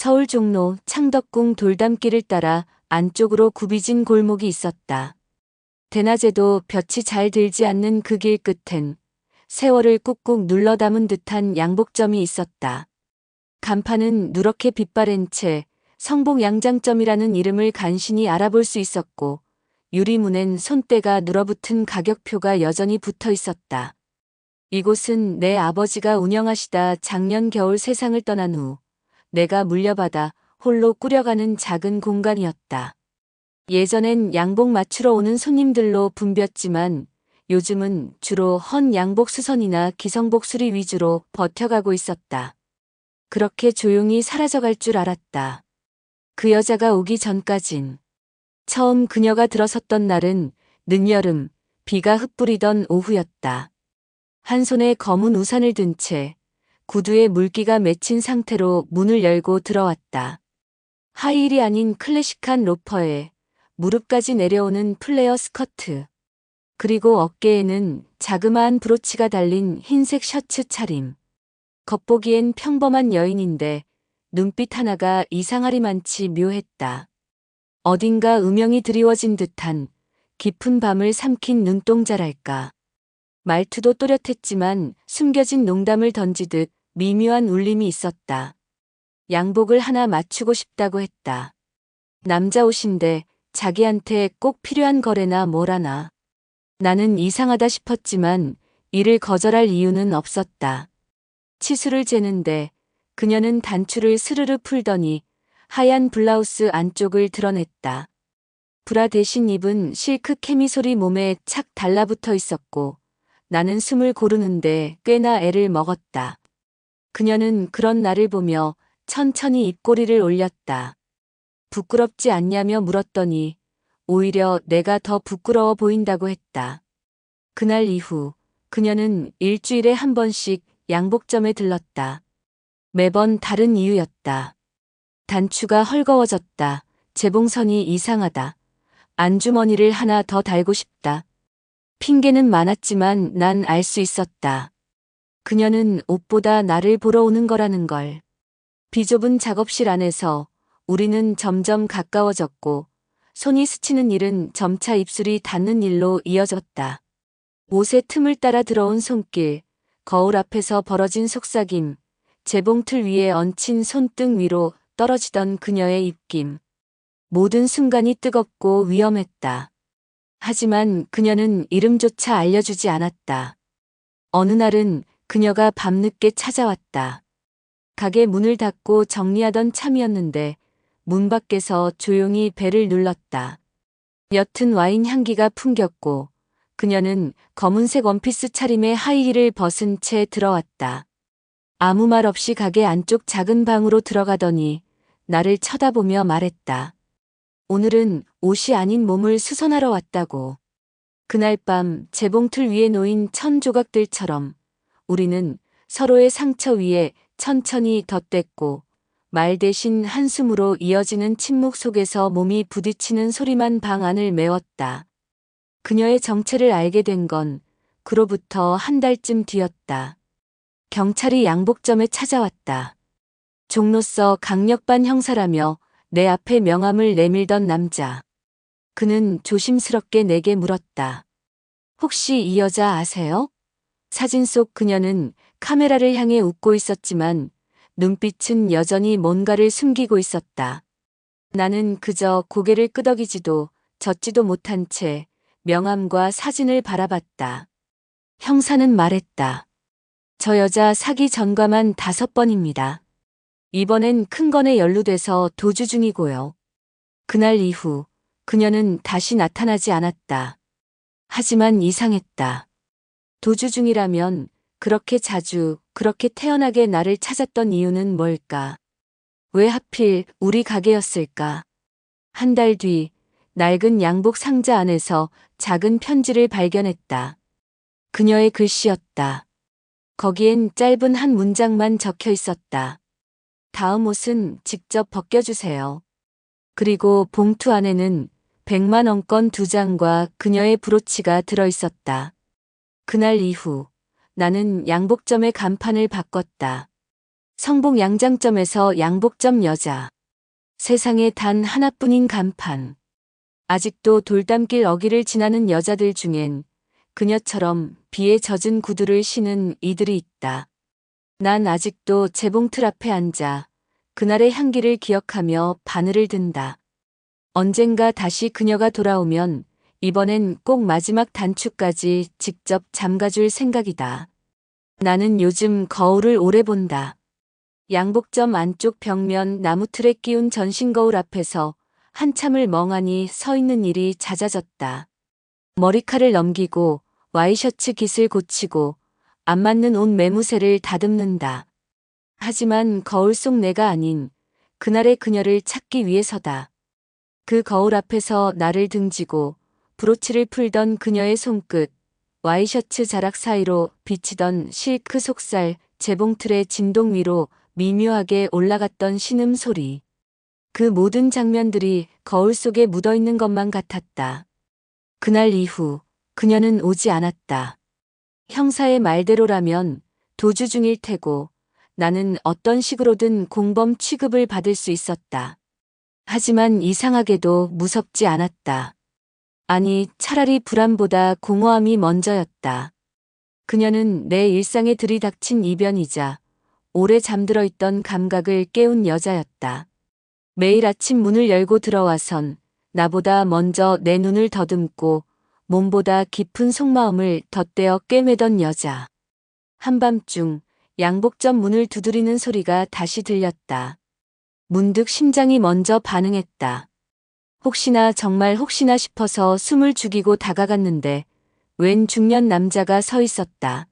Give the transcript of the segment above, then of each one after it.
서울 종로 창덕궁 돌담길을 따라 안쪽으로 굽이진 골목이 있었다. 대낮에도 볕이 잘 들지 않는 그 길 끝엔 세월을 꾹꾹 눌러 담은 듯한 양복점이 있었다. 간판은 누렇게 빛바랜 채 성복 양장점이라는 이름을 간신히 알아볼 수 있었고, 유리문엔 손때가 눌어붙은 가격표가 여전히 붙어 있었다. 이곳은 내 아버지가 운영하시다 작년 겨울 세상을 떠난 후 내가 물려받아 홀로 꾸려가는 작은 공간이었다. 예전엔 양복 맞추러 오는 손님들로 붐볐지만 요즘은 주로 헌 양복 수선이나 기성복 수리 위주로 버텨가고 있었다. 그렇게 조용히 사라져갈 줄 알았다. 그 여자가 오기 전까진. 처음 그녀가 들어섰던 날은 늦여름, 비가 흩뿌리던 오후였다. 한 손에 검은 우산을 든 채 구두에 물기가 맺힌 상태로 문을 열고 들어왔다. 하이힐이 아닌 클래식한 로퍼에 무릎까지 내려오는 플레어 스커트, 그리고 어깨에는 자그마한 브로치가 달린 흰색 셔츠 차림. 겉보기엔 평범한 여인인데 눈빛 하나가 이상하리만치 묘했다. 어딘가 음영이 드리워진 듯한 깊은 밤을 삼킨 눈동자랄까. 말투도 또렷했지만 숨겨진 농담을 던지듯 미묘한 울림이 있었다. 양복을 하나 맞추고 싶다고 했다. 남자 옷인데 자기한테 꼭 필요한 거래나 뭐라나. 나는 이상하다 싶었지만 이를 거절할 이유는 없었다. 치수를 재는데 그녀는 단추를 스르르 풀더니 하얀 블라우스 안쪽을 드러냈다. 브라 대신 입은 실크 캐미솔이 몸에 착 달라붙어 있었고 나는 숨을 고르는데 꽤나 애를 먹었다. 그녀는 그런 나를 보며 천천히 입꼬리를 올렸다. 부끄럽지 않냐며 물었더니 오히려 내가 더 부끄러워 보인다고 했다. 그날 이후 그녀는 일주일에 한 번씩 양복점에 들렀다. 매번 다른 이유였다. 단추가 헐거워졌다. 재봉선이 이상하다. 안주머니를 하나 더 달고 싶다. 핑계는 많았지만 난 알 수 있었다. 그녀는 옷보다 나를 보러 오는 거라는 걸. 비좁은 작업실 안에서 우리는 점점 가까워졌고 손이 스치는 일은 점차 입술이 닿는 일로 이어졌다. 옷의 틈을 따라 들어온 손길, 거울 앞에서 벌어진 속삭임, 재봉틀 위에 얹힌 손등 위로 떨어지던 그녀의 입김. 모든 순간이 뜨겁고 위험했다. 하지만 그녀는 이름조차 알려주지 않았다. 어느 날은 그녀가 밤늦게 찾아왔다. 가게 문을 닫고 정리하던 참이었는데 문 밖에서 조용히 벨을 눌렀다. 옅은 와인 향기가 풍겼고 그녀는 검은색 원피스 차림의 하이힐을 벗은 채 들어왔다. 아무 말 없이 가게 안쪽 작은 방으로 들어가더니 나를 쳐다보며 말했다. 오늘은 옷이 아닌 몸을 수선하러 왔다고. 그날 밤 재봉틀 위에 놓인 천 조각들처럼 우리는 서로의 상처 위에 천천히 덧댔고 말 대신 한숨으로 이어지는 침묵 속에서 몸이 부딪히는 소리만 방 안을 메웠다. 그녀의 정체를 알게 된 건 그로부터 한 달쯤 뒤였다. 경찰이 양복점에 찾아왔다. 종로서 강력반 형사라며 내 앞에 명함을 내밀던 남자. 그는 조심스럽게 내게 물었다. 혹시 이 여자 아세요? 사진 속 그녀는 카메라를 향해 웃고 있었지만 눈빛은 여전히 뭔가를 숨기고 있었다. 나는 그저 고개를 끄덕이지도 젓지도 못한 채 명함과 사진을 바라봤다. 형사는 말했다. 저 여자 사기 전과만 5번입니다. 이번엔 큰 건에 연루돼서 도주 중이고요. 그날 이후 그녀는 다시 나타나지 않았다. 하지만 이상했다. 도주 중이라면 그렇게 자주, 그렇게 태연하게 나를 찾았던 이유는 뭘까? 왜 하필 우리 가게였을까? 한 달 뒤, 낡은 양복 상자 안에서 작은 편지를 발견했다. 그녀의 글씨였다. 거기엔 짧은 한 문장만 적혀 있었다. 다음 옷은 직접 벗겨주세요. 그리고 봉투 안에는 100만 원권 2장과 그녀의 브로치가 들어있었다. 그날 이후 나는 양복점의 간판을 바꿨다. 성복 양장점에서 양복점 여자. 세상에 단 하나뿐인 간판. 아직도 돌담길 어귀를 지나는 여자들 중엔 그녀처럼 비에 젖은 구두를 신은 이들이 있다. 난 아직도 재봉틀 앞에 앉아 그날의 향기를 기억하며 바늘을 든다. 언젠가 다시 그녀가 돌아오면 이번엔 꼭 마지막 단추까지 직접 잠가줄 생각이다. 나는 요즘 거울을 오래 본다. 양복점 안쪽 벽면 나무틀에 끼운 전신 거울 앞에서 한참을 멍하니 서 있는 일이 잦아졌다. 머리칼을 넘기고 와이셔츠 깃을 고치고 안 맞는 옷 매무새를 다듬는다. 하지만 거울 속 내가 아닌 그날의 그녀를 찾기 위해서다. 그 거울 앞에서 나를 등지고 브로치를 풀던 그녀의 손끝, 와이셔츠 자락 사이로 비치던 실크 속살, 재봉틀의 진동 위로 미묘하게 올라갔던 신음소리. 그 모든 장면들이 거울 속에 묻어있는 것만 같았다. 그날 이후 그녀는 오지 않았다. 형사의 말대로라면 도주 중일 테고 나는 어떤 식으로든 공범 취급을 받을 수 있었다. 하지만 이상하게도 무섭지 않았다. 아니, 차라리 불안보다 공허함이 먼저였다. 그녀는 내 일상에 들이닥친 이변이자 오래 잠들어 있던 감각을 깨운 여자였다. 매일 아침 문을 열고 들어와선 나보다 먼저 내 눈을 더듬고 몸보다 깊은 속마음을 덧대어 꿰매던 여자. 한밤중 양복점 문을 두드리는 소리가 다시 들렸다. 문득 심장이 먼저 반응했다. 혹시나 정말 혹시나 싶어서 숨을 죽이고 다가갔는데 웬 중년 남자가 서 있었다.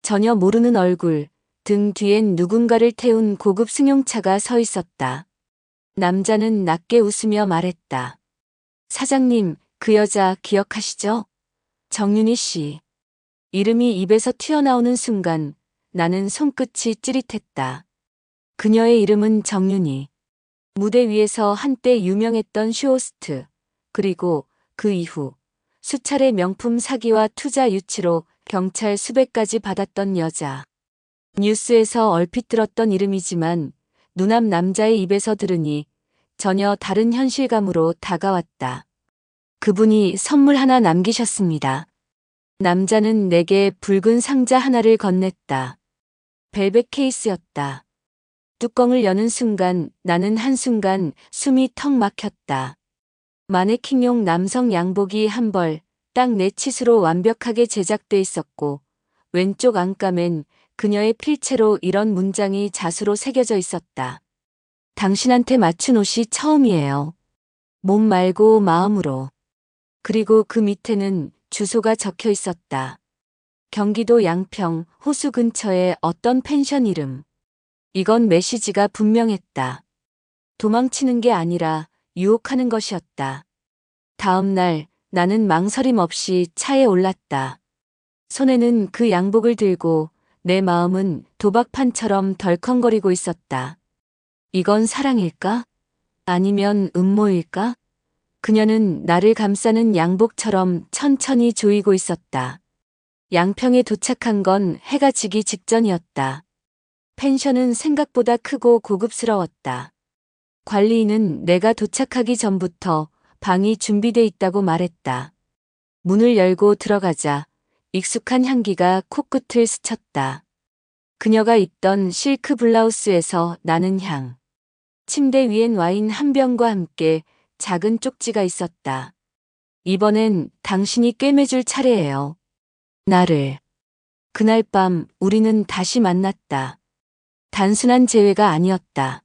전혀 모르는 얼굴, 등 뒤엔 누군가를 태운 고급 승용차가 서 있었다. 남자는 낮게 웃으며 말했다. 사장님, 그 여자 기억하시죠? 정윤희 씨. 이름이 입에서 튀어나오는 순간 나는 손끝이 찌릿했다. 그녀의 이름은 정윤희. 무대 위에서 한때 유명했던 쇼호스트, 그리고 그 이후 수차례 명품 사기와 투자 유치로 경찰 수배까지 받았던 여자. 뉴스에서 얼핏 들었던 이름이지만 눈앞 남자의 입에서 들으니 전혀 다른 현실감으로 다가왔다. 그분이 선물 하나 남기셨습니다. 남자는 내게 붉은 상자 하나를 건넸다. 벨벳 케이스였다. 뚜껑을 여는 순간 나는 한순간 숨이 턱 막혔다. 마네킹용 남성 양복이 한 벌, 딱 내 치수로 완벽하게 제작돼 있었고 왼쪽 안감엔 그녀의 필체로 이런 문장이 자수로 새겨져 있었다. 당신한테 맞춘 옷이 처음이에요. 몸 말고 마음으로. 그리고 그 밑에는 주소가 적혀 있었다. 경기도 양평 호수 근처의 어떤 펜션 이름. 이건 메시지가 분명했다. 도망치는 게 아니라 유혹하는 것이었다. 다음 날 나는 망설임 없이 차에 올랐다. 손에는 그 양복을 들고 내 마음은 도박판처럼 덜컹거리고 있었다. 이건 사랑일까? 아니면 음모일까? 그녀는 나를 감싸는 양복처럼 천천히 조이고 있었다. 양평에 도착한 건 해가 지기 직전이었다. 펜션은 생각보다 크고 고급스러웠다. 관리인은 내가 도착하기 전부터 방이 준비돼 있다고 말했다. 문을 열고 들어가자 익숙한 향기가 코끝을 스쳤다. 그녀가 입던 실크 블라우스에서 나는 향. 침대 위엔 와인 한 병과 함께 작은 쪽지가 있었다. 이번엔 당신이 꿰매줄 차례예요. 나를. 그날 밤 우리는 다시 만났다. 단순한 재회가 아니었다.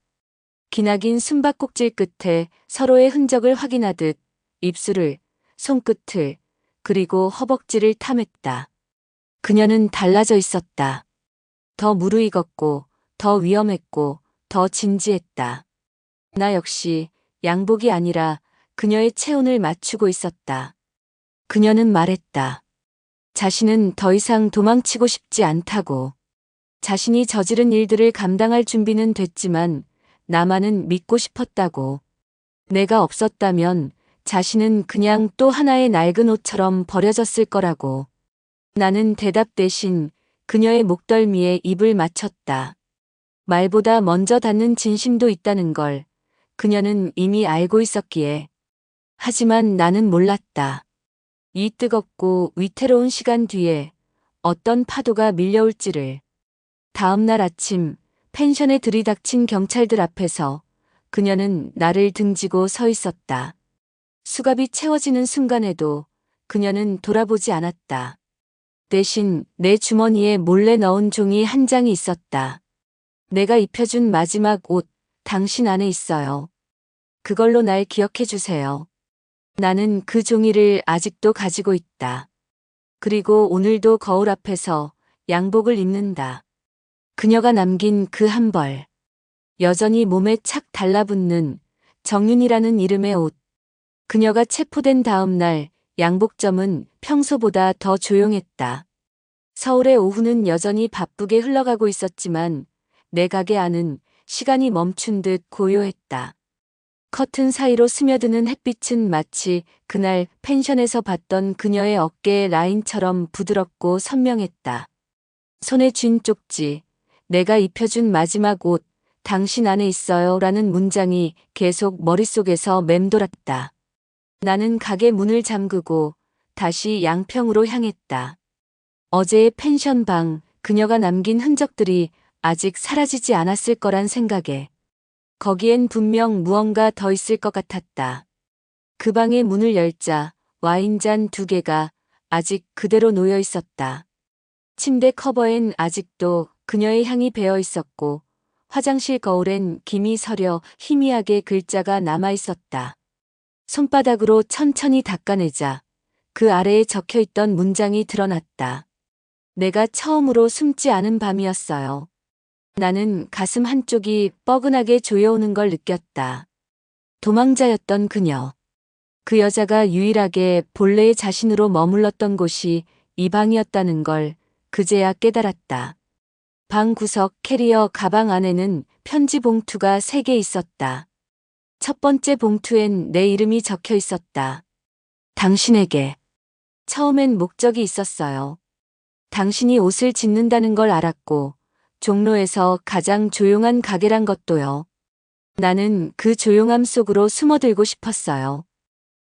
기나긴 숨바꼭질 끝에 서로의 흔적을 확인하듯 입술을, 손끝을, 그리고 허벅지를 탐했다. 그녀는 달라져 있었다. 더 무르익었고, 더 위험했고, 더 진지했다. 나 역시 양복이 아니라 그녀의 체온을 맞추고 있었다. 그녀는 말했다. 자신은 더 이상 도망치고 싶지 않다고. 자신이 저지른 일들을 감당할 준비는 됐지만 나만은 믿고 싶었다고. 내가 없었다면 자신은 그냥 또 하나의 낡은 옷처럼 버려졌을 거라고. 나는 대답 대신 그녀의 목덜미에 입을 맞췄다. 말보다 먼저 닿는 진심도 있다는 걸 그녀는 이미 알고 있었기에. 하지만 나는 몰랐다. 이 뜨겁고 위태로운 시간 뒤에 어떤 파도가 밀려올지를. 다음 날 아침 펜션에 들이닥친 경찰들 앞에서 그녀는 나를 등지고 서 있었다. 수갑이 채워지는 순간에도 그녀는 돌아보지 않았다. 대신 내 주머니에 몰래 넣은 종이 한 장이 있었다. 내가 입혀준 마지막 옷, 당신 안에 있어요. 그걸로 날 기억해 주세요. 나는 그 종이를 아직도 가지고 있다. 그리고 오늘도 거울 앞에서 양복을 입는다. 그녀가 남긴 그 한 벌. 여전히 몸에 착 달라붙는 정윤이라는 이름의 옷. 그녀가 체포된 다음 날 양복점은 평소보다 더 조용했다. 서울의 오후는 여전히 바쁘게 흘러가고 있었지만 내 가게 안은 시간이 멈춘 듯 고요했다. 커튼 사이로 스며드는 햇빛은 마치 그날 펜션에서 봤던 그녀의 어깨의 라인처럼 부드럽고 선명했다. 손에 쥔 쪽지, 내가 입혀준 마지막 옷, 당신 안에 있어요 라는 문장이 계속 머릿속에서 맴돌았다. 나는 가게 문을 잠그고 다시 양평으로 향했다. 어제의 펜션 방, 그녀가 남긴 흔적들이 아직 사라지지 않았을 거란 생각에 거기엔 분명 무언가 더 있을 것 같았다. 그 방의 문을 열자 와인잔 2개가 아직 그대로 놓여 있었다. 침대 커버엔 아직도 그녀의 향이 배어 있었고 화장실 거울엔 김이 서려 희미하게 글자가 남아 있었다. 손바닥으로 천천히 닦아내자 그 아래에 적혀 있던 문장이 드러났다. 내가 처음으로 숨지 않은 밤이었어요. 나는 가슴 한쪽이 뻐근하게 조여오는 걸 느꼈다. 도망자였던 그녀. 그 여자가 유일하게 본래의 자신으로 머물렀던 곳이 이 방이었다는 걸 그제야 깨달았다. 방 구석 캐리어 가방 안에는 편지 봉투가 3개 있었다. 첫 번째 봉투엔 내 이름이 적혀 있었다. 당신에게. 처음엔 목적이 있었어요. 당신이 옷을 짓는다는 걸 알았고 종로에서 가장 조용한 가게란 것도요. 나는 그 조용함 속으로 숨어들고 싶었어요.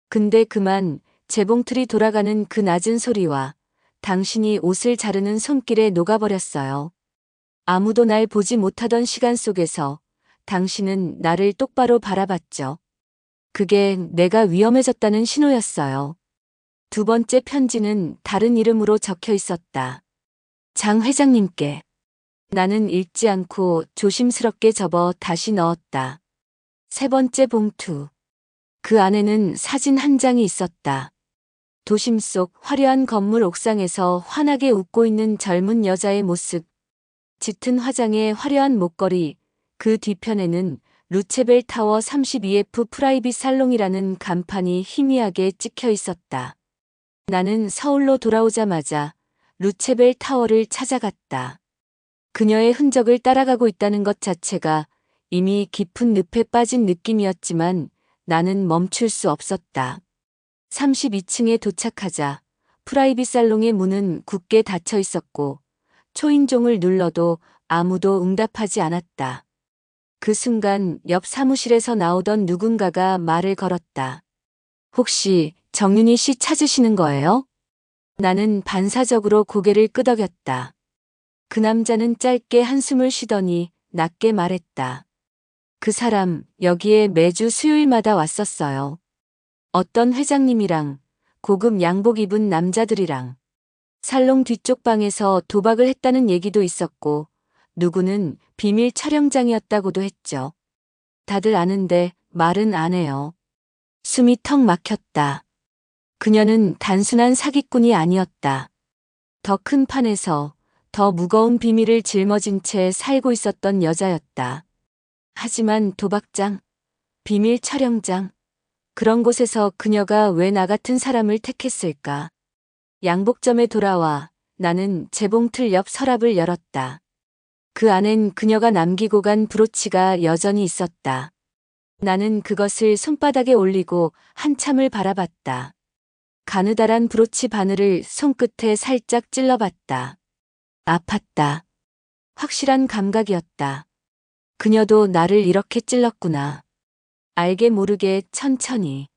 근데 그만 재봉틀이 돌아가는 그 낮은 소리와 당신이 옷을 자르는 손길에 녹아버렸어요. 아무도 날 보지 못하던 시간 속에서 당신은 나를 똑바로 바라봤죠. 그게 내가 위험해졌다는 신호였어요. 두 번째 편지는 다른 이름으로 적혀 있었다. 장 회장님께. 나는 읽지 않고 조심스럽게 접어 다시 넣었다. 세 번째 봉투. 그 안에는 사진 한 장이 있었다. 도심 속 화려한 건물 옥상에서 환하게 웃고 있는 젊은 여자의 모습. 짙은 화장에 화려한 목걸이, 그 뒤편에는 루체벨 타워 32F 프라이빗 살롱이라는 간판이 희미하게 찍혀 있었다. 나는 서울로 돌아오자마자 루체벨 타워를 찾아갔다. 그녀의 흔적을 따라가고 있다는 것 자체가 이미 깊은 늪에 빠진 느낌이었지만 나는 멈출 수 없었다. 32층에 도착하자 프라이빗 살롱의 문은 굳게 닫혀 있었고 초인종을 눌러도 아무도 응답하지 않았다. 그 순간 옆 사무실에서 나오던 누군가가 말을 걸었다. 혹시 정윤희 씨 찾으시는 거예요? 나는 반사적으로 고개를 끄덕였다. 그 남자는 짧게 한숨을 쉬더니 낮게 말했다. 그 사람 여기에 매주 수요일마다 왔었어요. 어떤 회장님이랑 고급 양복 입은 남자들이랑 살롱 뒤쪽 방에서 도박을 했다는 얘기도 있었고 누구는 비밀 촬영장이었다고도 했죠. 다들 아는데 말은 안 해요. 숨이 턱 막혔다. 그녀는 단순한 사기꾼이 아니었다. 더 큰 판에서 더 무거운 비밀을 짊어진 채 살고 있었던 여자였다. 하지만 도박장, 비밀 촬영장, 그런 곳에서 그녀가 왜 나 같은 사람을 택했을까? 양복점에 돌아와 나는 재봉틀 옆 서랍을 열었다. 그 안엔 그녀가 남기고 간 브로치가 여전히 있었다. 나는 그것을 손바닥에 올리고 한참을 바라봤다. 가느다란 브로치 바늘을 손끝에 살짝 찔러봤다. 아팠다. 확실한 감각이었다. 그녀도 나를 이렇게 찔렀구나. 알게 모르게 천천히.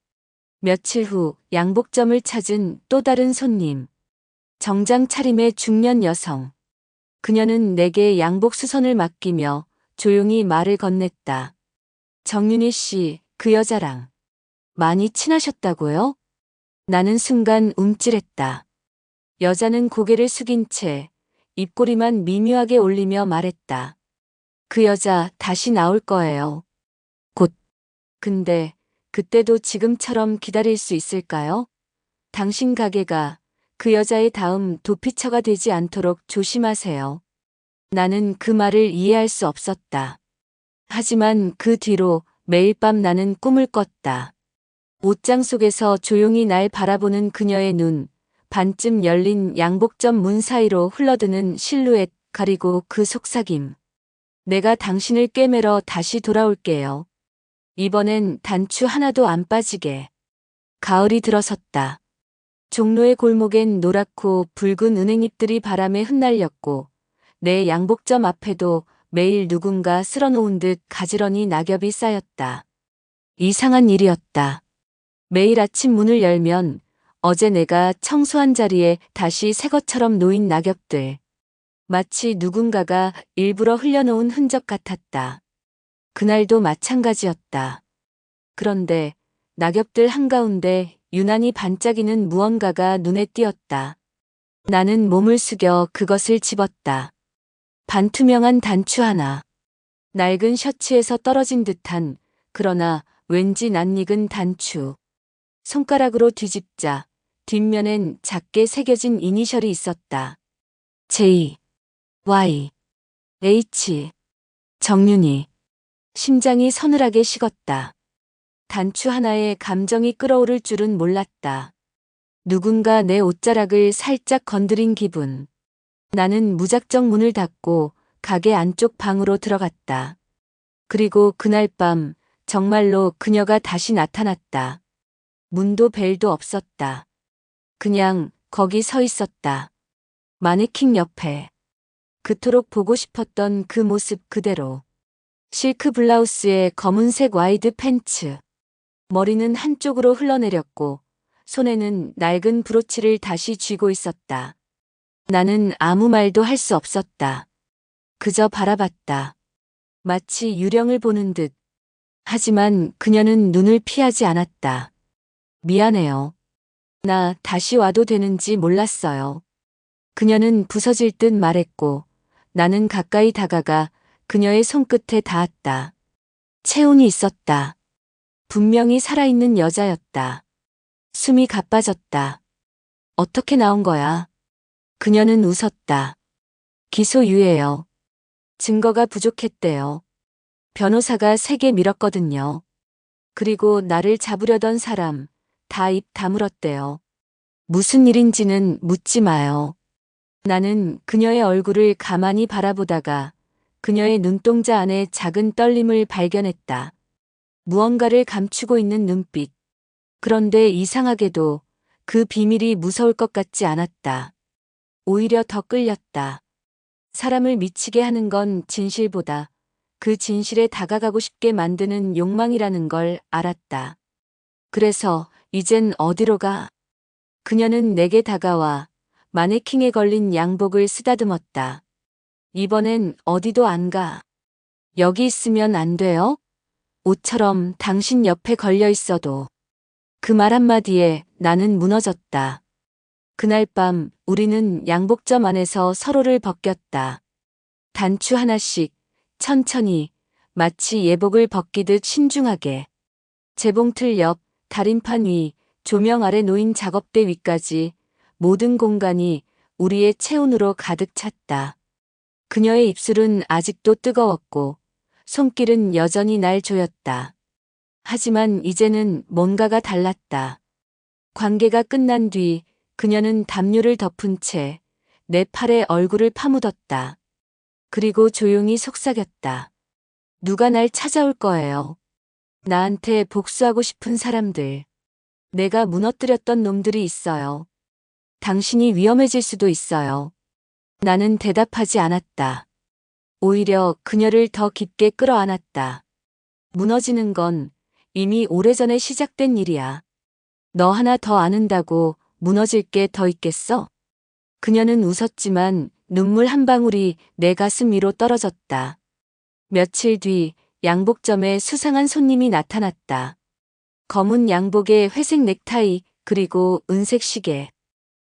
며칠 후 양복점을 찾은 또 다른 손님. 정장 차림의 중년 여성. 그녀는 내게 양복 수선을 맡기며 조용히 말을 건넸다. 정윤희 씨, 그 여자랑 많이 친하셨다고요? 나는 순간 움찔했다. 여자는 고개를 숙인 채 입꼬리만 미묘하게 올리며 말했다. 그 여자 다시 나올 거예요. 곧. 근데 그때도 지금처럼 기다릴 수 있을까요? 당신 가게가 그 여자의 다음 도피처가 되지 않도록 조심하세요. 나는 그 말을 이해할 수 없었다. 하지만 그 뒤로 매일 밤 나는 꿈을 꿨다. 옷장 속에서 조용히 날 바라보는 그녀의 눈, 반쯤 열린 양복점 문 사이로 흘러드는 실루엣, 그리고 그 속삭임. 내가 당신을 꿰매러 다시 돌아올게요. 이번엔 단추 하나도 안 빠지게. 가을이 들어섰다. 종로의 골목엔 노랗고 붉은 은행잎들이 바람에 흩날렸고 내 양복점 앞에도 매일 누군가 쓸어놓은 듯 가지런히 낙엽이 쌓였다. 이상한 일이었다. 매일 아침 문을 열면 어제 내가 청소한 자리에 다시 새 것처럼 놓인 낙엽들. 마치 누군가가 일부러 흘려놓은 흔적 같았다. 그날도 마찬가지였다. 그런데 낙엽들 한가운데 유난히 반짝이는 무언가가 눈에 띄었다. 나는 몸을 숙여 그것을 집었다. 반투명한 단추 하나. 낡은 셔츠에서 떨어진 듯한, 그러나 왠지 낯익은 단추. 손가락으로 뒤집자 뒷면엔 작게 새겨진 이니셜이 있었다. J, Y, H. 정윤희. 심장이 서늘하게 식었다. 단추 하나에 감정이 끓어오를 줄은 몰랐다. 누군가 내 옷자락을 살짝 건드린 기분. 나는 무작정 문을 닫고 가게 안쪽 방으로 들어갔다. 그리고 그날 밤 정말로 그녀가 다시 나타났다. 문도 벨도 없었다. 그냥 거기 서 있었다. 마네킹 옆에. 그토록 보고 싶었던 그 모습 그대로. 실크 블라우스에 검은색 와이드 팬츠. 머리는 한쪽으로 흘러내렸고 손에는 낡은 브로치를 다시 쥐고 있었다. 나는 아무 말도 할 수 없었다. 그저 바라봤다. 마치 유령을 보는 듯. 하지만 그녀는 눈을 피하지 않았다. 미안해요. 나 다시 와도 되는지 몰랐어요. 그녀는 부서질 듯 말했고 나는 가까이 다가가 그녀의 손끝에 닿았다. 체온이 있었다. 분명히 살아있는 여자였다. 숨이 가빠졌다. 어떻게 나온 거야? 그녀는 웃었다. 기소유예요. 증거가 부족했대요. 변호사가 세게 밀었거든요. 그리고 나를 잡으려던 사람 다 입 다물었대요. 무슨 일인지는 묻지 마요. 나는 그녀의 얼굴을 가만히 바라보다가 그녀의 눈동자 안에 작은 떨림을 발견했다. 무언가를 감추고 있는 눈빛. 그런데 이상하게도 그 비밀이 무서울 것 같지 않았다. 오히려 더 끌렸다. 사람을 미치게 하는 건 진실보다 그 진실에 다가가고 싶게 만드는 욕망이라는 걸 알았다. 그래서 이젠 어디로 가? 그녀는 내게 다가와 마네킹에 걸린 양복을 쓰다듬었다. 이번엔 어디도 안 가. 여기 있으면 안 돼요? 옷처럼 당신 옆에 걸려 있어도. 그 말 한마디에 나는 무너졌다. 그날 밤 우리는 양복점 안에서 서로를 벗겼다. 단추 하나씩 천천히 마치 예복을 벗기듯 신중하게. 재봉틀 옆, 다림판 위, 조명 아래 놓인 작업대 위까지 모든 공간이 우리의 체온으로 가득 찼다. 그녀의 입술은 아직도 뜨거웠고 손길은 여전히 날 조였다. 하지만 이제는 뭔가가 달랐다. 관계가 끝난 뒤 그녀는 담요를 덮은 채 내 팔에 얼굴을 파묻었다. 그리고 조용히 속삭였다. 누가 날 찾아올 거예요. 나한테 복수하고 싶은 사람들. 내가 무너뜨렸던 놈들이 있어요. 당신이 위험해질 수도 있어요. 나는 대답하지 않았다. 오히려 그녀를 더 깊게 끌어안았다. 무너지는 건 이미 오래전에 시작된 일이야. 너 하나 더 안은다고 무너질 게 더 있겠어? 그녀는 웃었지만 눈물 한 방울이 내 가슴 위로 떨어졌다. 며칠 뒤 양복점에 수상한 손님이 나타났다. 검은 양복에 회색 넥타이 그리고 은색 시계.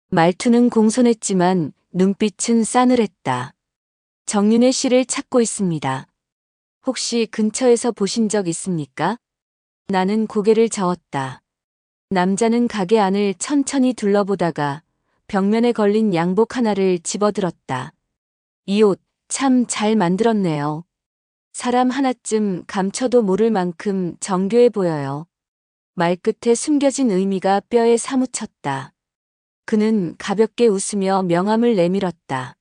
말투는 공손했지만 눈빛은 싸늘했다. 정윤혜 씨를 찾고 있습니다. 혹시 근처에서 보신 적 있습니까? 나는 고개를 저었다. 남자는 가게 안을 천천히 둘러보다가 벽면에 걸린 양복 하나를 집어들었다. 이 옷 참 잘 만들었네요. 사람 하나쯤 감춰도 모를 만큼 정교해 보여요. 말끝에 숨겨진 의미가 뼈에 사무쳤다. 그는 가볍게 웃으며 명함을 내밀었다.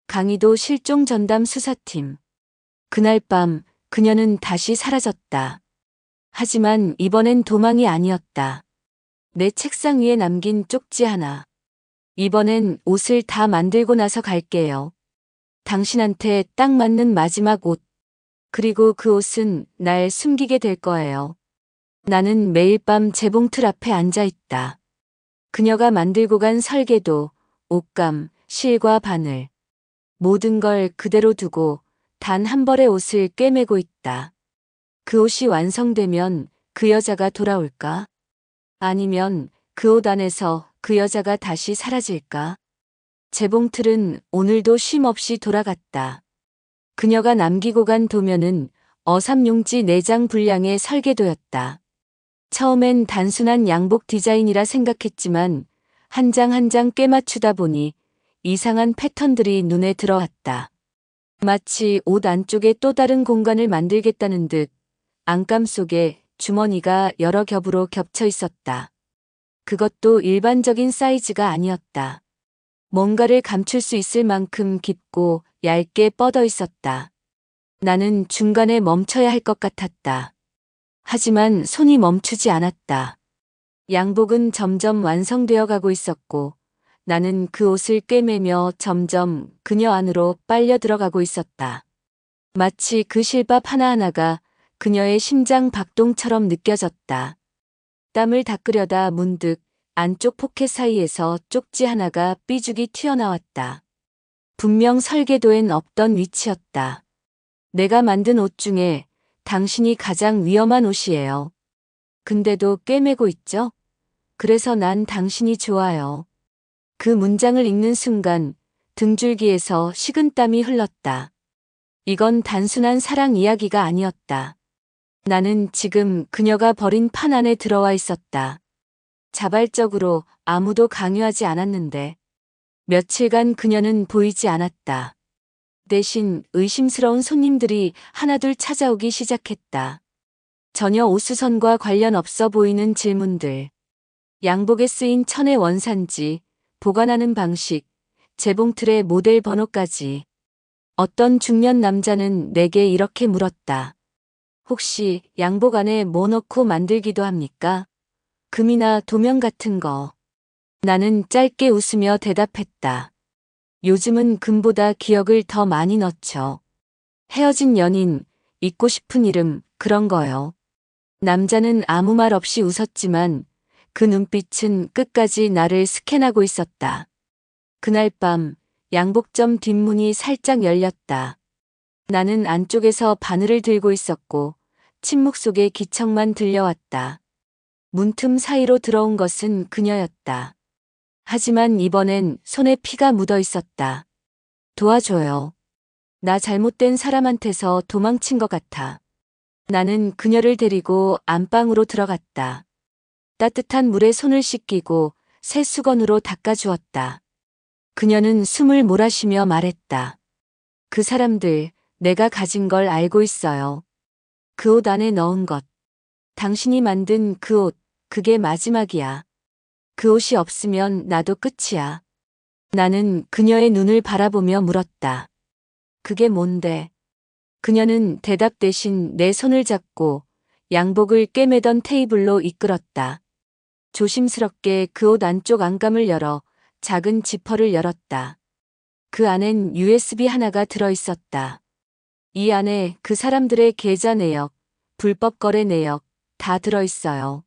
강희도 실종 전담 수사팀. 그날 밤 그녀는 다시 사라졌다. 하지만 이번엔 도망이 아니었다. 내 책상 위에 남긴 쪽지 하나. 이번엔 옷을 다 만들고 나서 갈게요. 당신한테 딱 맞는 마지막 옷. 그리고 그 옷은 날 숨기게 될 거예요. 나는 매일 밤 재봉틀 앞에 앉아 있다. 그녀가 만들고 간 설계도, 옷감, 실과 바늘. 모든 걸 그대로 두고 단 한 벌의 옷을 꿰매고 있다. 그 옷이 완성되면 그 여자가 돌아올까? 아니면 그 옷 안에서 그 여자가 다시 사라질까? 재봉틀은 오늘도 쉼 없이 돌아갔다. 그녀가 남기고 간 도면은 어삼용지 4장 분량의 설계도였다. 처음엔 단순한 양복 디자인이라 생각했지만 한 장 한 장 꿰맞추다 보니 이상한 패턴들이 눈에 들어왔다. 마치 옷 안쪽에 또 다른 공간을 만들겠다는 듯 안감 속에 주머니가 여러 겹으로 겹쳐 있었다. 그것도 일반적인 사이즈가 아니었다. 뭔가를 감출 수 있을 만큼 깊고 얇게 뻗어 있었다. 나는 중간에 멈춰야 할 것 같았다. 하지만 손이 멈추지 않았다. 양복은 점점 완성되어 가고 있었고 나는 그 옷을 꿰매며 점점 그녀 안으로 빨려 들어가고 있었다. 마치 그 실밥 하나하나가 그녀의 심장 박동처럼 느껴졌다. 땀을 닦으려다 문득 안쪽 포켓 사이에서 쪽지 하나가 삐죽이 튀어나왔다. 분명 설계도엔 없던 위치였다. 내가 만든 옷 중에 당신이 가장 위험한 옷이에요. 근데도 꿰매고 있죠? 그래서 난 당신이 좋아요. 그 문장을 읽는 순간 등줄기에서 식은땀이 흘렀다. 이건 단순한 사랑 이야기가 아니었다. 나는 지금 그녀가 버린 판 안에 들어와 있었다. 자발적으로 아무도 강요하지 않았는데 며칠간 그녀는 보이지 않았다. 대신 의심스러운 손님들이 하나둘 찾아오기 시작했다. 전혀 옷수선과 관련 없어 보이는 질문들. 양복에 쓰인 천의 원산지, 보관하는 방식, 재봉틀의 모델 번호까지. 어떤 중년 남자는 내게 이렇게 물었다. 혹시 양복 안에 뭐 넣고 만들기도 합니까? 금이나 도면 같은 거. 나는 짧게 웃으며 대답했다. 요즘은 금보다 기억을 더 많이 넣죠. 헤어진 연인, 잊고 싶은 이름, 그런 거요. 남자는 아무 말 없이 웃었지만 그 눈빛은 끝까지 나를 스캔하고 있었다. 그날 밤 양복점 뒷문이 살짝 열렸다. 나는 안쪽에서 바늘을 들고 있었고 침묵 속에 기척만 들려왔다. 문틈 사이로 들어온 것은 그녀였다. 하지만 이번엔 손에 피가 묻어 있었다. 도와줘요. 나 잘못된 사람한테서 도망친 것 같아. 나는 그녀를 데리고 안방으로 들어갔다. 따뜻한 물에 손을 씻기고 새 수건으로 닦아주었다. 그녀는 숨을 몰아쉬며 말했다. 그 사람들, 내가 가진 걸 알고 있어요. 그 옷 안에 넣은 것. 당신이 만든 그 옷, 그게 마지막이야. 그 옷이 없으면 나도 끝이야. 나는 그녀의 눈을 바라보며 물었다. 그게 뭔데? 그녀는 대답 대신 내 손을 잡고 양복을 꿰매던 테이블로 이끌었다. 조심스럽게 그 옷 안쪽 안감을 열어 작은 지퍼를 열었다. 그 안엔 USB 하나가 들어 있었다. 이 안에 그 사람들의 계좌 내역, 불법 거래 내역 다 들어있어요.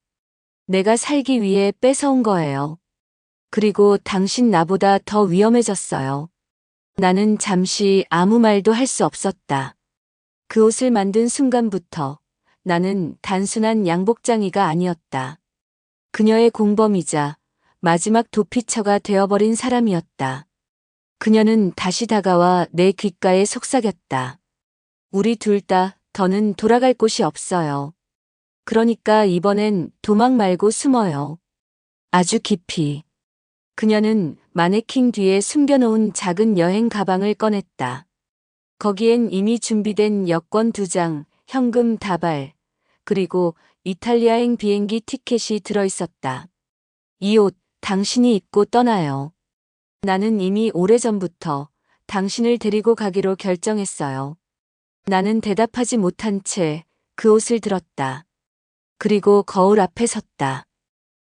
내가 살기 위해 뺏어온 거예요. 그리고 당신 나보다 더 위험해졌어요. 나는 잠시 아무 말도 할 수 없었다. 그 옷을 만든 순간부터 나는 단순한 양복장이가 아니었다. 그녀의 공범이자 마지막 도피처가 되어버린 사람이었다. 그녀는 다시 다가와 내 귓가에 속삭였다. 우리 둘 다 더는 돌아갈 곳이 없어요. 그러니까 이번엔 도망 말고 숨어요. 아주 깊이. 그녀는 마네킹 뒤에 숨겨놓은 작은 여행 가방을 꺼냈다. 거기엔 이미 준비된 여권 2장, 현금 다발, 그리고 이탈리아행 비행기 티켓이 들어있었다. 이 옷 당신이 입고 떠나요. 나는 이미 오래전부터 당신을 데리고 가기로 결정했어요. 나는 대답하지 못한 채 그 옷을 들었다. 그리고 거울 앞에 섰다.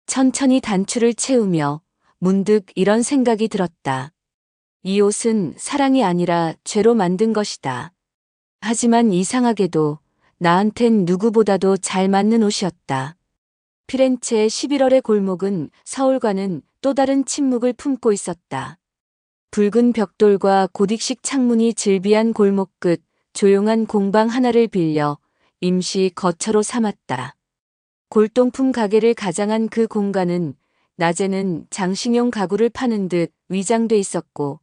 천천히 단추를 채우며 문득 이런 생각이 들었다. 이 옷은 사랑이 아니라 죄로 만든 것이다. 하지만 이상하게도 나한텐 누구보다도 잘 맞는 옷이었다. 피렌체의 11월의 골목은 서울과는 또 다른 침묵을 품고 있었다. 붉은 벽돌과 고딕식 창문이 즐비한 골목 끝 조용한 공방 하나를 빌려 임시 거처로 삼았다. 골동품 가게를 가장한 그 공간은 낮에는 장식용 가구를 파는 듯 위장돼 있었고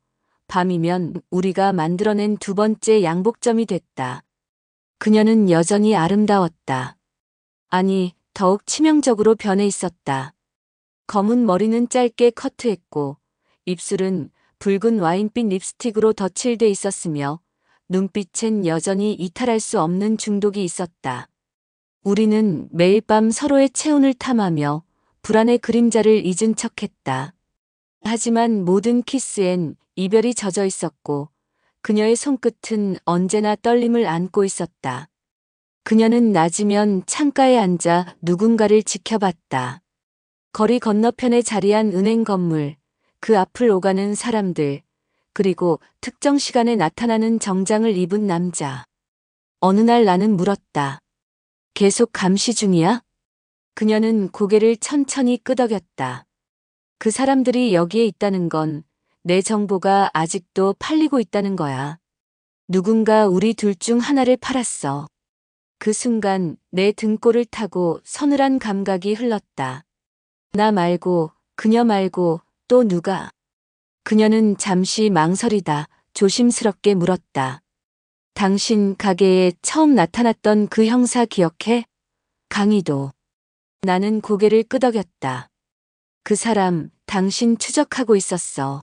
밤이면 우리가 만들어낸 2번째 양복점이 됐다. 그녀는 여전히 아름다웠다. 아니, 더욱 치명적으로 변해 있었다. 검은 머리는 짧게 커트했고 입술은 붉은 와인빛 립스틱으로 덧칠돼 있었으며 눈빛엔 여전히 이탈할 수 없는 중독이 있었다. 우리는 매일 밤 서로의 체온을 탐하며 불안의 그림자를 잊은 척했다. 하지만 모든 키스엔 이별이 젖어 있었고 그녀의 손끝은 언제나 떨림을 안고 있었다. 그녀는 낮이면 창가에 앉아 누군가를 지켜봤다. 거리 건너편에 자리한 은행 건물, 그 앞을 오가는 사람들, 그리고 특정 시간에 나타나는 정장을 입은 남자. 어느 날 나는 물었다. 계속 감시 중이야? 그녀는 고개를 천천히 끄덕였다. 그 사람들이 여기에 있다는 건 내 정보가 아직도 팔리고 있다는 거야. 누군가 우리 둘 중 하나를 팔았어. 그 순간 내 등골을 타고 서늘한 감각이 흘렀다. 나 말고, 그녀 말고 또 누가? 그녀는 잠시 망설이다 조심스럽게 물었다. 당신 가게에 처음 나타났던 그 형사 기억해? 강희도. 나는 고개를 끄덕였다. 그 사람 당신 추적하고 있었어.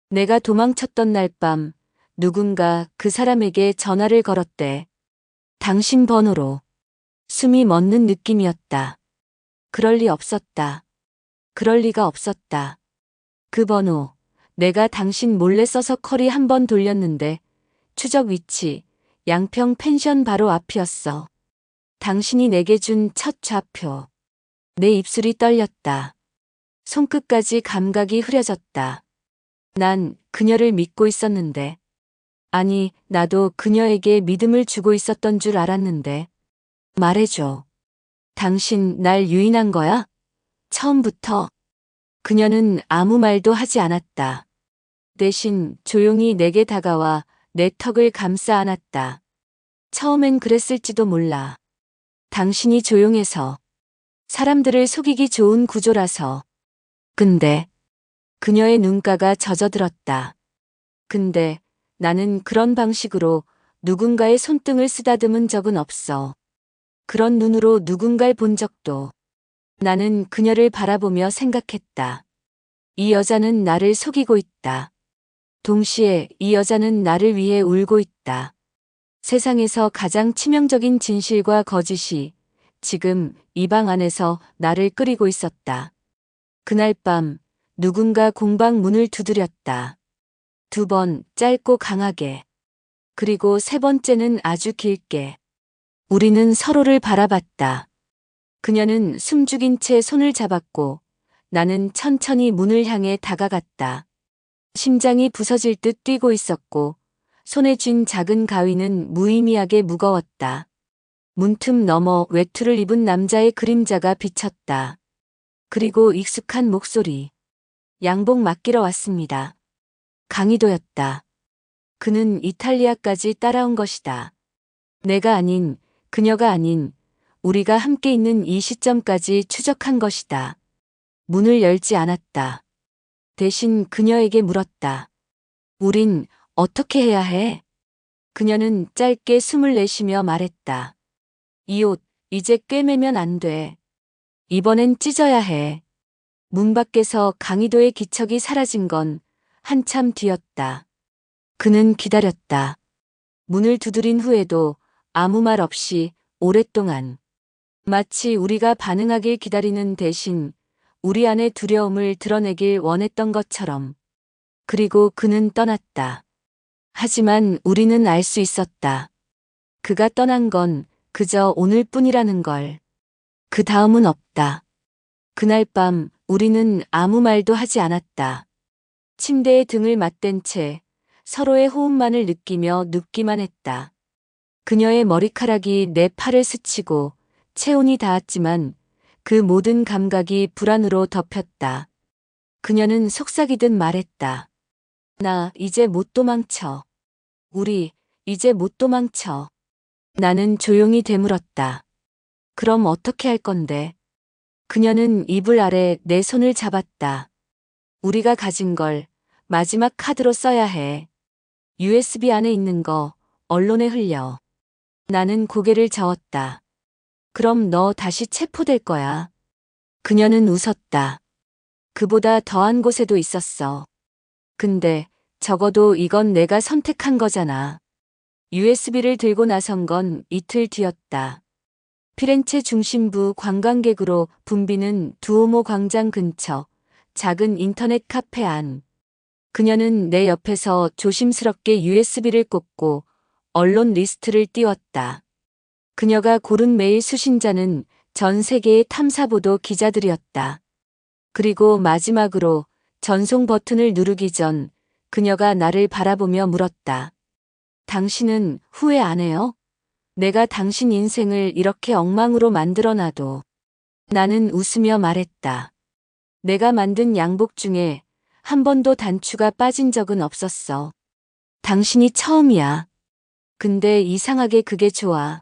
내가 도망쳤던 날 밤 누군가 그 사람에게 전화를 걸었대. 당신 번호로. 숨이 멎는 느낌이었다. 그럴 리 없었다. 그럴 리가 없었다. 그 번호, 내가 당신 몰래 써서 컬이 1번 돌렸는데 추적 위치, 양평 펜션 바로 앞이었어. 당신이 내게 준 첫 좌표. 내 입술이 떨렸다. 손끝까지 감각이 흐려졌다. 난 그녀를 믿고 있었는데. 아니, 나도 그녀에게 믿음을 주고 있었던 줄 알았는데. 말해줘. 당신 날 유인한 거야? 처음부터. 그녀는 아무 말도 하지 않았다. 대신 조용히 내게 다가와 내 턱을 감싸 안았다. 처음엔 그랬을지도 몰라. 당신이 조용해서. 사람들을 속이기 좋은 구조라서. 근데 그녀의 눈가가 젖어들었다. 근데 나는 그런 방식으로 누군가의 손등을 쓰다듬은 적은 없어. 그런 눈으로 누군가를 본 적도. 나는 그녀를 바라보며 생각했다. 이 여자는 나를 속이고 있다. 동시에 이 여자는 나를 위해 울고 있다. 세상에서 가장 치명적인 진실과 거짓이 지금 이 방 안에서 나를 끓이고 있었다. 그날 밤 누군가 공방 문을 두드렸다. 2번 짧고 강하게. 그리고 3번째는 아주 길게. 우리는 서로를 바라봤다. 그녀는 숨죽인 채 손을 잡았고 나는 천천히 문을 향해 다가갔다. 심장이 부서질 듯 뛰고 있었고 손에 쥔 작은 가위는 무의미하게 무거웠다. 문틈 너머 외투를 입은 남자의 그림자가 비쳤다. 그리고 익숙한 목소리. 양복 맡기러 왔습니다. 강희도였다. 그는 이탈리아까지 따라온 것이다. 내가 아닌, 그녀가 아닌, 우리가 함께 있는 이 시점까지 추적한 것이다. 문을 열지 않았다. 대신 그녀에게 물었다. 우린 어떻게 해야 해? 그녀는 짧게 숨을 내쉬며 말했다. 이 옷, 이제 꿰매면 안 돼. 이번엔 찢어야 해. 문 밖에서 강희도의 기척이 사라진 건 한참 뒤였다. 그는 기다렸다. 문을 두드린 후에도 아무 말 없이 오랫동안. 마치 우리가 반응하길 기다리는 대신 우리 안의 두려움을 드러내길 원했던 것처럼. 그리고 그는 떠났다. 하지만 우리는 알 수 있었다. 그가 떠난 건 그저 오늘뿐이라는 걸. 그 다음은 없다. 그날 밤 우리는 아무 말도 하지 않았다. 침대에 등을 맞댄 채 서로의 호흡만을 느끼며 눕기만 했다. 그녀의 머리카락이 내 팔을 스치고 체온이 닿았지만 그 모든 감각이 불안으로 덮였다. 그녀는 속삭이듯 말했다. 나 이제 못 도망쳐. 우리 이제 못 도망쳐. 나는 조용히 되물었다. 그럼 어떻게 할 건데? 그녀는 이불 아래 내 손을 잡았다. 우리가 가진 걸 마지막 카드로 써야 해. USB 안에 있는 거 언론에 흘려. 나는 고개를 저었다. 그럼 너 다시 체포될 거야. 그녀는 웃었다. 그보다 더한 곳에도 있었어. 근데 적어도 이건 내가 선택한 거잖아. USB를 들고 나선 건 이틀 뒤였다. 피렌체 중심부 관광객으로 붐비는 두오모 광장 근처 작은 인터넷 카페 안. 그녀는 내 옆에서 조심스럽게 USB를 꽂고 언론 리스트를 띄웠다. 그녀가 고른 메일 수신자는 전 세계의 탐사보도 기자들이었다. 그리고 마지막으로 전송 버튼을 누르기 전 그녀가 나를 바라보며 물었다. 당신은 후회 안 해요? 내가 당신 인생을 이렇게 엉망으로 만들어놔도. 나는 웃으며 말했다. 내가 만든 양복 중에 한 번도 단추가 빠진 적은 없었어. 당신이 처음이야. 근데 이상하게 그게 좋아.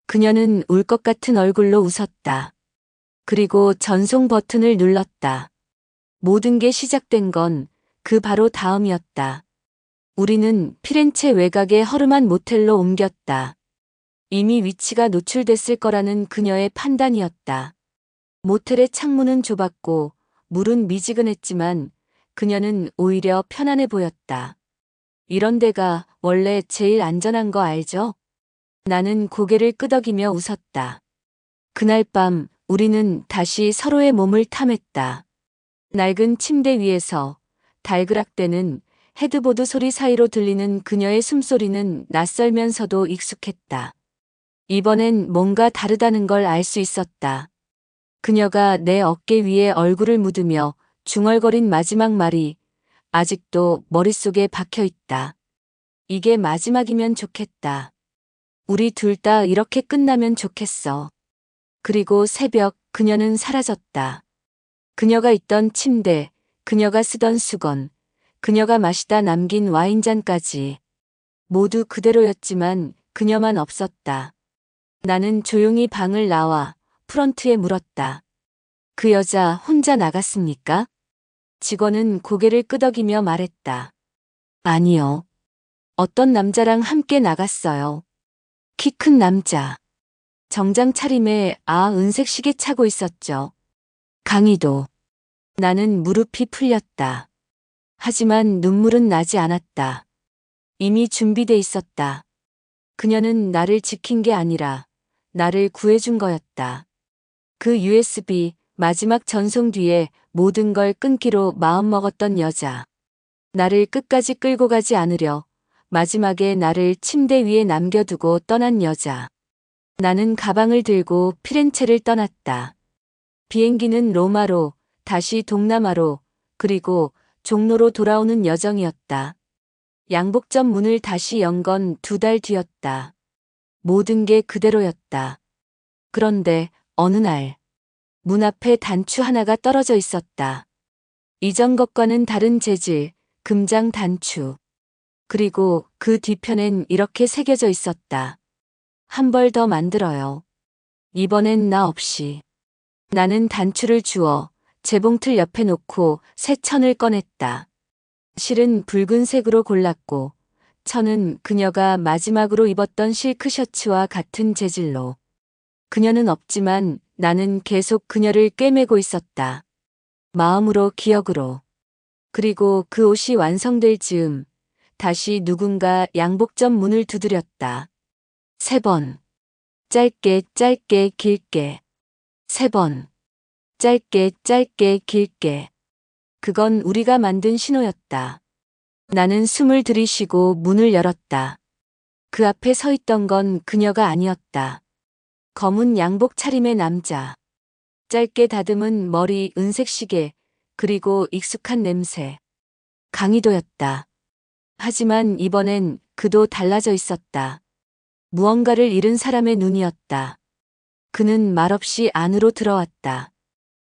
그녀는 울 것 같은 얼굴로 웃었다. 그리고 전송 버튼을 눌렀다. 모든 게 시작된 건 그 바로 다음이었다. 우리는 피렌체 외곽의 허름한 모텔로 옮겼다. 이미 위치가 노출됐을 거라는 그녀의 판단이었다. 모텔의 창문은 좁았고 물은 미지근했지만 그녀는 오히려 편안해 보였다. 이런 데가 원래 제일 안전한 거 알죠? 나는 고개를 끄덕이며 웃었다. 그날 밤 우리는 다시 서로의 몸을 탐했다. 낡은 침대 위에서 달그락대는 헤드보드 소리 사이로 들리는 그녀의 숨소리는 낯설면서도 익숙했다. 이번엔 뭔가 다르다는 걸 알 수 있었다. 그녀가 내 어깨 위에 얼굴을 묻으며 중얼거린 마지막 말이 아직도 머릿속에 박혀 있다. 이게 마지막이면 좋겠다. 우리 둘 다 이렇게 끝나면 좋겠어. 그리고 새벽 그녀는 사라졌다. 그녀가 있던 침대, 그녀가 쓰던 수건, 그녀가 마시다 남긴 와인잔까지. 모두 그대로였지만 그녀만 없었다. 나는 조용히 방을 나와 프런트에 물었다. 그 여자 혼자 나갔습니까? 직원은 고개를 끄덕이며 말했다. 아니요. 어떤 남자랑 함께 나갔어요. 키 큰 남자. 정장 차림에 은색 시계 차고 있었죠. 강희도. 나는 무릎이 풀렸다. 하지만 눈물은 나지 않았다. 이미 준비돼 있었다. 그녀는 나를 지킨 게 아니라 나를 구해준 거였다. 그 USB 마지막 전송 뒤에 모든 걸 끊기로 마음먹었던 여자. 나를 끝까지 끌고 가지 않으려 마지막에 나를 침대 위에 남겨두고 떠난 여자. 나는 가방을 들고 피렌체를 떠났다. 비행기는 로마로, 다시 동남아로, 그리고 종로로 돌아오는 여정이었다. 양복점 문을 다시 연 건 2달 뒤였다. 모든 게 그대로였다. 그런데 어느 날, 문 앞에 단추 하나가 떨어져 있었다. 이전 것과는 다른 재질, 금장 단추. 그리고 그 뒤편엔 이렇게 새겨져 있었다. 한 벌 더 만들어요. 이번엔 나 없이. 나는 단추를 주워 재봉틀 옆에 놓고 새 천을 꺼냈다. 실은 붉은색으로 골랐고 천은 그녀가 마지막으로 입었던 실크 셔츠와 같은 재질로. 그녀는 없지만 나는 계속 그녀를 꿰매고 있었다. 마음으로 기억으로. 그리고 그 옷이 완성될 즈음 다시 누군가 양복점 문을 두드렸다. 3번. 짧게 짧게 길게. 3번. 짧게 짧게 길게. 그건 우리가 만든 신호였다. 나는 숨을 들이쉬고 문을 열었다. 그 앞에 서 있던 건 그녀가 아니었다. 검은 양복 차림의 남자. 짧게 다듬은 머리, 은색 시계, 그리고 익숙한 냄새. 강희도였다. 하지만 이번엔 그도 달라져 있었다. 무언가를 잃은 사람의 눈이었다. 그는 말없이 안으로 들어왔다.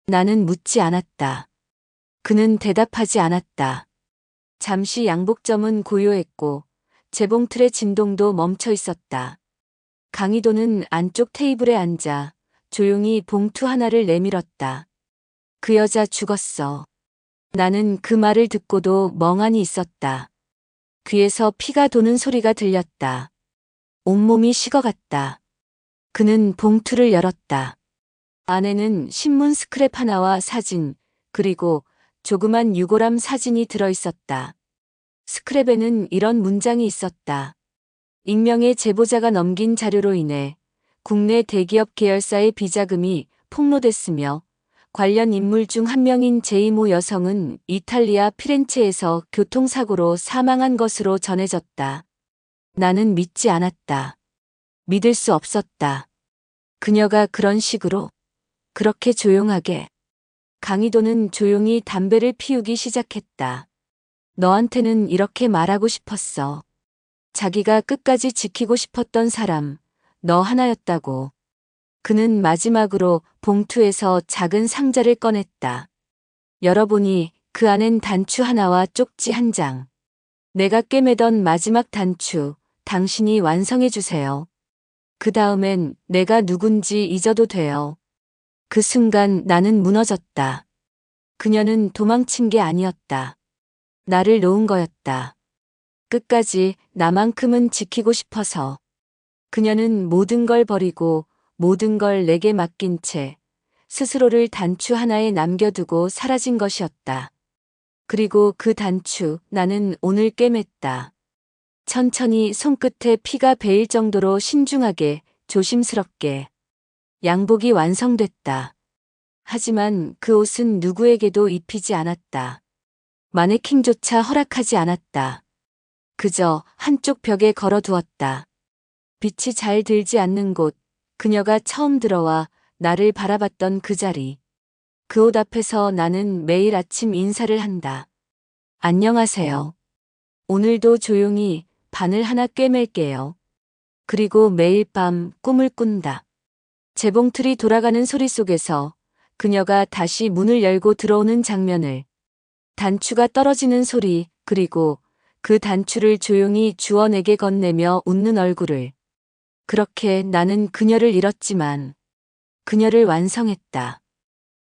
나는 묻지 않았다. 그는 대답하지 않았다. 잠시 양복점은 고요했고 재봉틀의 진동도 멈춰 있었다. 강희도는 안쪽 테이블에 앉아 조용히 봉투 하나를 내밀었다. 그 여자 죽었어. 나는 그 말을 듣고도 멍하니 있었다. 귀에서 피가 도는 소리가 들렸다. 온몸이 식어갔다. 그는 봉투를 열었다. 안에는 신문 스크랩 하나와 사진, 그리고 조그만 유골함 사진이 들어있었다. 스크랩에는 이런 문장이 있었다. 익명의 제보자가 넘긴 자료로 인해 국내 대기업 계열사의 비자금이 폭로됐으며 관련 인물 중 한 명인 제이모 여성은 이탈리아 피렌체에서 교통사고로 사망한 것으로 전해졌다. 나는 믿지 않았다. 믿을 수 없었다. 그녀가 그런 식으로, 그렇게 조용하게. 강희도는 조용히 담배를 피우기 시작했다. 너한테는 이렇게 말하고 싶었어. 자기가 끝까지 지키고 싶었던 사람, 너 하나였다고. 그는 마지막으로 봉투에서 작은 상자를 꺼냈다. 열어보니 그 안엔 단추 하나와 쪽지 한 장. 내가 꿰매던 마지막 단추, 당신이 완성해주세요. 그 다음엔 내가 누군지 잊어도 돼요. 그 순간 나는 무너졌다. 그녀는 도망친 게 아니었다. 나를 놓은 거였다. 끝까지 나만큼은 지키고 싶어서. 그녀는 모든 걸 버리고 모든 걸 내게 맡긴 채 스스로를 단추 하나에 남겨두고 사라진 것이었다. 그리고 그 단추, 나는 오늘 꿰맸다. 천천히 손끝에 피가 배일 정도로 신중하게, 조심스럽게. 양복이 완성됐다. 하지만 그 옷은 누구에게도 입히지 않았다. 마네킹조차 허락하지 않았다. 그저 한쪽 벽에 걸어두었다. 빛이 잘 들지 않는 곳, 그녀가 처음 들어와 나를 바라봤던 그 자리. 그 옷 앞에서 나는 매일 아침 인사를 한다. 안녕하세요. 오늘도 조용히 바늘 하나 꿰맬게요. 그리고 매일 밤 꿈을 꾼다. 재봉틀이 돌아가는 소리 속에서 그녀가 다시 문을 열고 들어오는 장면을, 단추가 떨어지는 소리, 그리고 그 단추를 조용히 주워 내게 건네며 웃는 얼굴을. 그렇게 나는 그녀를 잃었지만 그녀를 완성했다.